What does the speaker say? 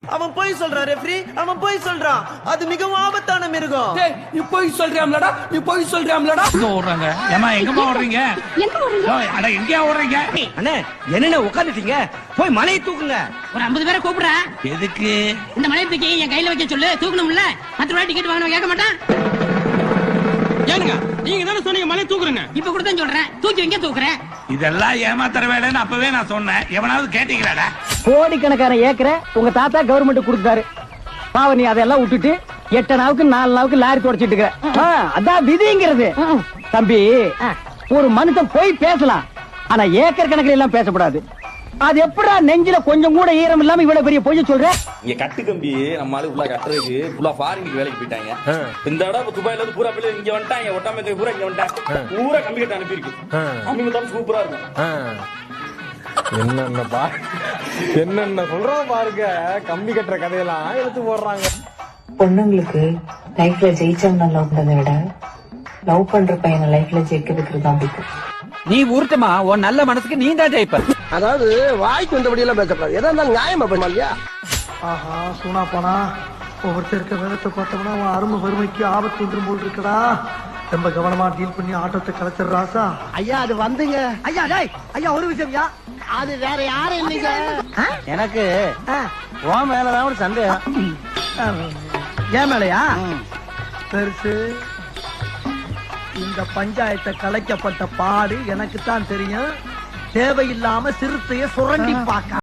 அவன் போய் சொல்றான் ரெஃப்ரி, அவன் போய் சொல்றான். அது மிகவும் ஆபத்தான மிருகம். நீ போய் சொல்றியாம்லடா, நீ போய் சொல்றியாம்லடா. ஓடுறாங்க. ஏமா எங்கம்மா ஓடுறீங்க? அட எங்கயா ஓடுறீங்க? அண்ணே என்னென்ன உட்காந்துட்டீங்க? போய் மலையை தூக்குங்க. ஒரு 50 பேரை கூப்பிடுற. எதுக்கு? இந்த மலையை தூக்கி என் கையில வைக்க சொல்லு. தூக்கணும்ல. 10 ரூபாய் டிக்கெட் வாங்கணும் கேட்க மாட்டான். ஏனுங்க நீங்க தானே சொன்னீங்க மலையை தூக்குறேங்க. இப்ப கூட தான் சொல்றேன். தூக்கி வைக்க தூக்குறேன். இதெல்லாம் ஏமாத்துற வேலைன்னு அப்பவே நான் சொன்னேன். எவனாவது கேட்டீங்களாடா? கோடிக்கணக்கான ஏக்கரை உங்க தாத்தா கவர்மெண்ட் கொடுத்தாரு. பாவ நீ அதெல்லாம் விட்டுட்டு 8 நாவுக்கு 4 நாவுக்கு லாரி தொடச்சிட்டு இருக்க. அதான் விதிங்கிறது. தம்பி, ஒரு மனுஷன் போய் பேசலாம், ஆனா ஏக்கர் கணக்கில் எல்லாம் பேசக்கூடாது. அது எப்படா நெஞ்சில கொஞ்சம் கூட ஈரம் இல்லாம இவ்வளவு பெரிய பொய்ய சொல்ற? இங்க கட்டு கம்பி நம்ம ஆளு ஃபுல்லா கட்டுறதுக்கு ஃபுல்லா ஃபாரினுக்கு வேலைக்கு போயிட்டாங்க. இந்த இடம் துபாயில இருந்து பூரா பிள்ளை இங்க வந்துட்டாங்க. ஒட்டாமத்தை பூரா இங்க வந்துட்டாங்க. பூரா கம்பி கட்ட அனுப்பியிருக்கு. கம்பி மொத்தம் சூப்பரா இருக்கும். என்னென்ன சொல்றத பாருங்க. கம்பி கட்டுற கதையெல்லாம் எடுத்து போடுறாங்க. பொண்ணுங்களுக்கு லைஃப்ல ஜெயிச்சவங்க லவ் பண்றதை விட லவ் பண்ற பையனை லைஃப்ல ஜெயிக்க வைக்கிறது தான் பிடிக்கும். நீ ஊர்த்தமா உன் நல்ல மனசுக்கு நீ தான் ஜெயிப்ப. அதாவது வாய்க்கு வந்தபடி எல்லாம் பேசக்கூடாது. எதா இருந்தாலும் நியாயமா பண்ணுமா இல்லையா? ஆஹா, சூனா போனா ஒவ்வொருத்தர் இருக்க வேகத்தை பார்த்தோம்னா அவன் அருமை வறுமைக்கு ஆபத்து ஒன்றும் போல் இருக்கடா. ரொம்ப கவனமா டீல் பண்ணி ஆட்டத்தை கலைச்சிடுற ராசா. ஐயா அது வந்துங்க. ஐயா டேய், ஐயா ஒரு விஷயம்யா. அது வேற யாரும் இல்லைங்க. எனக்கு உன் மேலதான் ஒரு சந்தேகம். ஏன் மேலையா? பெருசு, இந்த பஞ்சாயத்தை கலைக்கப்பட்ட பாடு எனக்கு தான் தெரியும். தேவையில்லாம சிறுத்தைய சுரண்டி பார்க்க